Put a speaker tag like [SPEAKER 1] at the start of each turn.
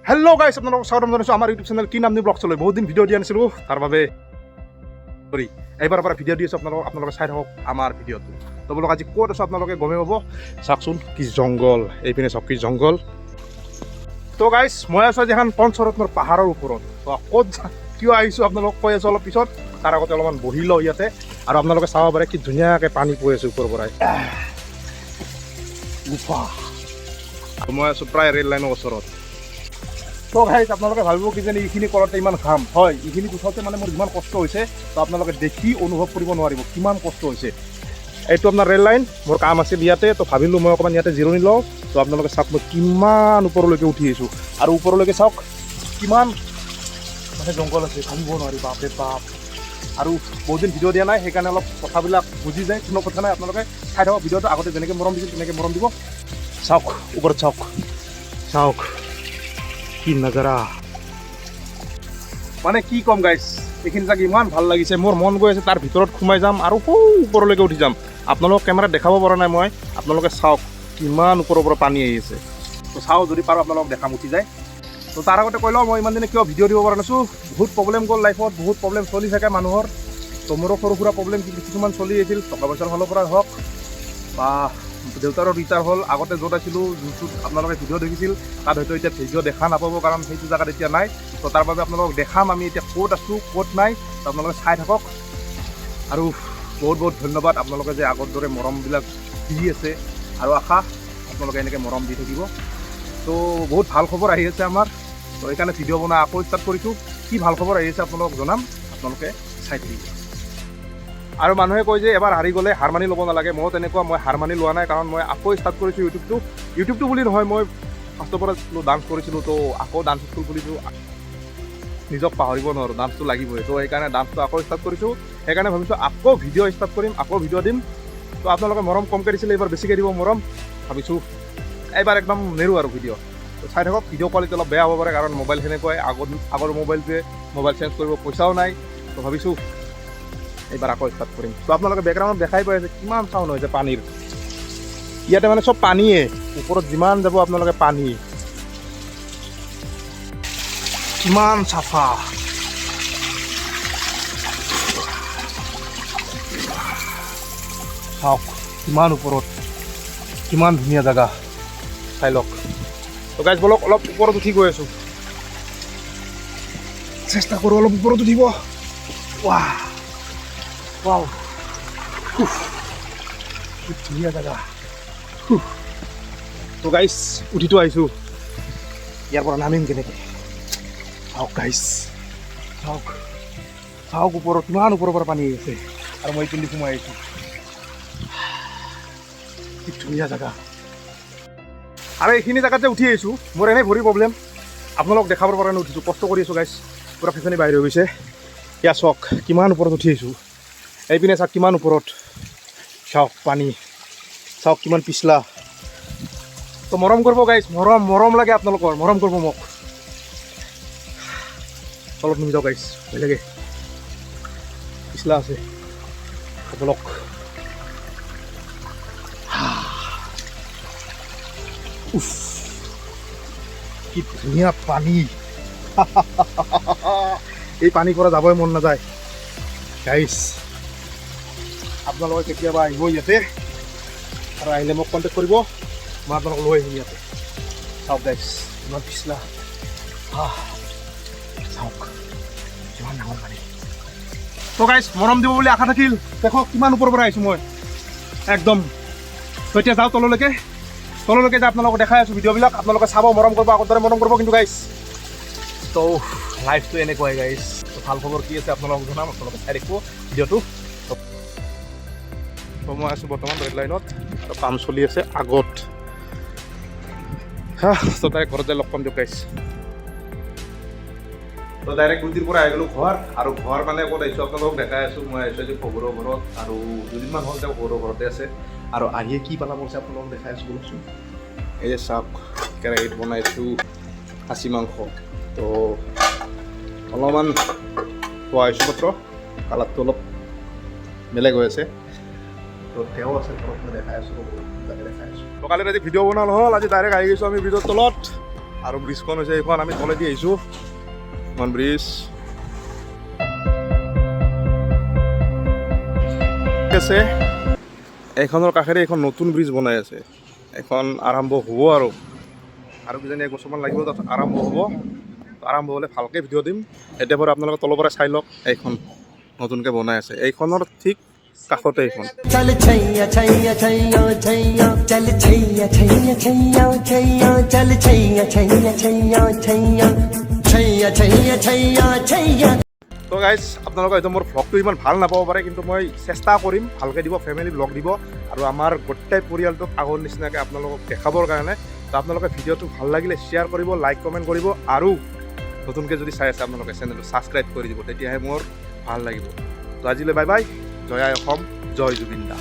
[SPEAKER 1] Hello' গাইছ, আপোনালোকক স্বাগতম জনাইছোঁ আমাৰ ইউটিউব চেনেল কি নাম নি ব্লগ চলৈ। বহুত দিন ভিডিঅ' দিয়া নাছিলোঁ, তাৰ বাবে চৰি এইবাৰৰ পৰা ভিডিঅ' দি আছোঁ। আপোনালোকে চাই থাকক আমাৰ ভিডিঅ'টো। তো বোলক আজি ক'ত আছোঁ আপোনালোকে গমেই পাব। চাওকচোন কি জংঘল, এইপিনে চাওক কি জংঘল। তো গাইছ, মই আছোঁ আজি এখন পঞ্চৰত্নৰ পাহাৰৰ ওপৰত। তো ক'ত কিয় আহিছোঁ আপোনালোকক কৈ আছোঁ অলপ পিছত। তাৰ আগতে অলপমান বহি লওঁ ইয়াতে, আৰু আপোনালোকে চাব পাৰে কি ধুনীয়াকৈ পানী পৰি আছে ওপৰৰ পৰাই। মই আছোঁ প্ৰায় ৰেল লাইনৰ ওচৰত। তো গাইছ, আপোনালোকে ভাবিব কিজানি এইখিনি কৰোঁতে ইমান ঘাম হয়, এইখিনি উঠাওঁতে মানে মোৰ ইমান কষ্ট হৈছে। তো আপোনালোকে দেখি অনুভৱ কৰিব নোৱাৰিব কিমান কষ্ট হৈছে। এইটো আপোনাৰ ৰেল লাইন, মোৰ কাম আছিল ইয়াতে। তো ভাবিলোঁ মই অকণমান ইয়াতে জিৰণি লওঁ। তো আপোনালোকে চাওক মই কিমান ওপৰলৈকে উঠি আহিছোঁ, আৰু ওপৰলৈকে চাওক কিমান মানে জংঘল আছে, ভাবিব নোৱাৰি। বাপৰে বাপ। আৰু বহুত দিন ভিডিঅ' দিয়া নাই, সেইকাৰণে অলপ কথাবিলাক বুজি যায়। কোনো কথা নাই, আপোনালোকে চাই থাকক ভিডিঅ'টো। আগতে যেনেকৈ মৰম দিছিল তেনেকৈ মৰম দিব। চাওক ওপৰত চাওক, চাওক কি নজাৰা, মানে কি ক'ম গাইছ। এইখিনি জাগা ইমান ভাল লাগিছে, মোৰ মন গৈ আছে তাৰ ভিতৰত সোমাই যাম আৰু সৌ ওপৰলৈকে উঠি যাম। আপোনালোকক কেমেৰাত দেখাব পৰা নাই মই, আপোনালোকে চাওক কিমান ওপৰৰ পৰা পানী আহি আছে। তো চাওঁ, যদি পাৰোঁ আপোনালোকক দেখাম উঠি যায়। তো তাৰ আগতে কৈ লওঁ, মই ইমান দিনে কিয় ভিডিঅ' দিব পৰা নাছোঁ। বহুত প্ৰব্লেম গ'ল লাইফত, বহুত প্ৰব্লেম চলি থাকে মানুহৰ। তো মোৰো সৰু সুৰা প্ৰব্লেম কিছুমান চলি আছিল, টকা পইচাৰ ফালৰ পৰা হওক বা দেউতাৰো ৰিটায়াৰ হ'ল। আগতে য'ত আছিলোঁ, যোনটোত আপোনালোকে ভিডিঅ' দেখিছিল, তাত হয়তো এতিয়া ভিডিঅ' দেখা নাপাব, কাৰণ সেইটো জেগাত এতিয়া নাই। তো তাৰ বাবে আপোনালোকক দেখাম আমি এতিয়া ক'ত আছোঁ ক'ত নাই। তো আপোনালোকে চাই থাকক, আৰু বহুত বহুত ধন্যবাদ আপোনালোকে যে আগৰ দৰে মৰমবিলাক দি আছে, আৰু আশা আপোনালোকে এনেকৈ মৰম দি থাকিব। তো বহুত ভাল খবৰ আহি আছে আমাৰ, তো সেইকাৰণে ভিডিঅ' বনাই আকৌ ষ্টাৰ্ট কৰিছোঁ। কি ভাল খবৰ আহি আছে আপোনালোকক জনাম, আপোনালোকে চাই থাকিব। আৰু মানুহে কয় যে এবাৰ হাৰি গ'লে হাৰ মানি ল'ব নালাগে। ময়ো তেনেকুৱা, মই হাৰ মানি লোৱা নাই, কাৰণ মই আকৌ ষ্টাৰ্ট কৰিছোঁ ইউটিউবটো বুলি নহয়, মই ফাৰ্ষ্টৰ পৰা ডান্স কৰিছিলোঁ। তো আকৌ ডান্স স্কুল খুলিছোঁ, নিজক পাহৰিব নোৱাৰোঁ, ডান্সটো লাগিবই। তো সেইকাৰণে ডান্সটো আকৌ ষ্টাৰ্ট কৰিছোঁ। সেইকাৰণে ভাবিছোঁ আকৌ ভিডিঅ' ষ্টাৰ্ট কৰিম, আকৌ ভিডিঅ' দিম। তো আপোনালোকে মৰম কমকৈ দিছিলে, এইবাৰ বেছিকৈ দিব মৰম। ভাবিছোঁ এইবাৰ একদম নেৰোঁ আৰু ভিডিঅ'। তো চাই থাকক, ভিডিঅ' কোৱালিটি অলপ বেয়া হ'ব পাৰে, কাৰণ মোবাইল সেনেকুৱাই। আগৰ মোবাইলটোৱে মোবাইল চেঞ্জ কৰিব পইচাও নাই। তো ভাবিছোঁ এইবাৰ আকৌ ষ্টাৰ্ট কৰিম। তো আপোনালোকে বেকগ্ৰাউণ্ডত দেখাই পাই আছে কিমান চাউণ্ড হৈছে পানীৰ। ইয়াতে মানে চব পানীয়ে, ওপৰত যিমান যাব আপোনালোকে পানী। কিমান চাফা, চাওক কিমান ওপৰত, কিমান ধুনীয়া জেগা, চাই লওক। তো গাইজ বলক অলপ ওপৰত উঠি গৈ আছোঁ, চেষ্টা কৰোঁ অলপ ওপৰত উঠিব। ৱাহ ৱাও, কি ধুনীয়া জেগা। তো গাইজ উঠিতো আহিছোঁ, ইয়াৰ পৰা নামিম কেনেকৈ। চাওক গাইজ, চাওক চাওক ওপৰত কিমান ওপৰৰ পৰা পানী আহিছে, আৰু মই এইপিনে সোমাই আহিছোঁ। কি ধুনীয়া জেগা। আৰু এইখিনি জেগাত যে উঠি আহিছোঁ, মোৰ এনেই ভৰি প্ৰব্লেম, আপোনালোকক দেখাবৰ কাৰণে উঠিছোঁ। কষ্ট কৰি আছোঁ গাইজ, পূৰা ফেফেনি বাহিৰ হৈ গৈছে। ইয়াত চাওক কিমান ওপৰত উঠি আহিছোঁ, এইপিনে চাওক কিমান ওপৰত, চাওক পানী, চাওক কিমান পিছলা। তো মৰম কৰিব গাইজ, মৰম লাগে আপোনালোকৰ, মৰম কৰিব মোক। অলপ নুমি যাওঁ গাইজ, ভয় লাগে, পিছলা আছে। বলক কি ধুনীয়া পানী। এই পানীৰ পৰা যাবই মন নাযায় গাইজ। আপোনালোকে কেতিয়াবা আহিব ইয়াতে, আৰু আহিলে মোক কণ্টেক্ট কৰিব, মই আপোনালোকক লৈ আহিম ইয়াতে। চাওক গাইজ ইমান পিছলা, চাওক কিমান ডাঙৰ পানী। তো গাইজ মৰম দিব বুলি আশা থাকিল, দেখক কিমান ওপৰৰ পৰা আহিছোঁ মই একদম। তো এতিয়া যাওঁ তললৈকে যে আপোনালোকক দেখাই আছোঁ ভিডিঅ'বিলাক। আপোনালোকে চাব, মৰম কৰিব, আগৰ দৰে মৰম কৰিব কিন্তু গাইজ। তো লাইফটো এনেকুৱাই গাইজ। তো ভাল খবৰ কি আছে আপোনালোকক জনাম, আপোনালোকে চাই থাকিব ভিডিঅ'টো। তো মই আছোঁ বৰ্তমান ৰেড লাইনত, আৰু কাম চলি আছে আগত। তো ডাইৰেক্ট ঘৰত যাই লগ পাম দিয়ক গাইজ। তো ডাইৰেক্ট গুটিৰ পৰা আহি গ'লোঁ ঘৰ, আৰু ঘৰ মানে ক'ত আহিছোঁ আপোনালোকক দেখাই আছোঁ। মই আহিছোঁ আজি শহুৰৰ ঘৰত, আৰু দুদিনমান হ'ল তেওঁ শহুৰৰ ঘৰতে আছে। আৰু আহিয়ে কি পালা কৰিছে আপোনালোকক দেখাই আছোঁ বলকচোন। এই যে চাওক, কেৰাহীত বনাইছোঁ খাচী মাংস। তো অলপমান খোৱা হৈছোঁ মাত্ৰ, কালাৰটো অলপ বেলেগ হৈ আছে। তো তেওঁ আছে ঘৰত, মই দেখাই আছোঁ, তাকে দেখাই আছোঁ। তো কালি ৰাতি ভিডিঅ' বনোৱা নহ'ল, আজি ডাইৰেক্ট আহি গৈছোঁ আমি ব্ৰিজৰ তলত। আৰু ব্ৰিজখন হৈছে এইখন, আমি তলেদি আহিছোঁ এখন ব্ৰিজ। আছে এইখনৰ কাষেৰে এখন নতুন ব্ৰিজ বনাই আছে, এখন আৰম্ভ হ'ব আৰু কিজানি 1 বছৰমান লাগিব তাত আৰম্ভ হ'ব। আৰম্ভ হ'লে ভালকৈ ভিডিঅ' দিম। এতিয়া বাৰু আপোনালোকে তলৰ পৰা চাই লওক, এইখন নতুনকৈ বনাই আছে, এইখনৰ ঠিক কাষতে এইখন।
[SPEAKER 2] चल छैया छैया छैया छैया चल छैया छैया छैया छैया चल छैया छैया छैया छैया छैया छैया छैया छैया।
[SPEAKER 1] তো গাইজ আপোনালোকে হয়তো মোৰ ভ্লগটো ইমান ভাল নাপাব পাৰে, কিন্তু মই চেষ্টা কৰিম ভালকৈ দিব, ফেমিলি ভ্লগ দিব আৰু আমাৰ গোটেই পৰিয়ালটোক আগৰ নিচিনাকৈ আপোনালোকক দেখাবৰ কাৰণে। তো আপোনালোকে ভিডিঅ'টো ভাল লাগিলে শ্বেয়াৰ কৰিব, লাইক কমেণ্ট কৰিব আৰু নতুনকৈ যদি চাই আছে আপোনালোকে চেনেলটো ছাবস্ক্ৰাইব কৰি দিব, তেতিয়াহে মোৰ ভাল লাগিব। তো আজিলৈ বাই বাই, জয় আই অসম, জয় জুবিন দা।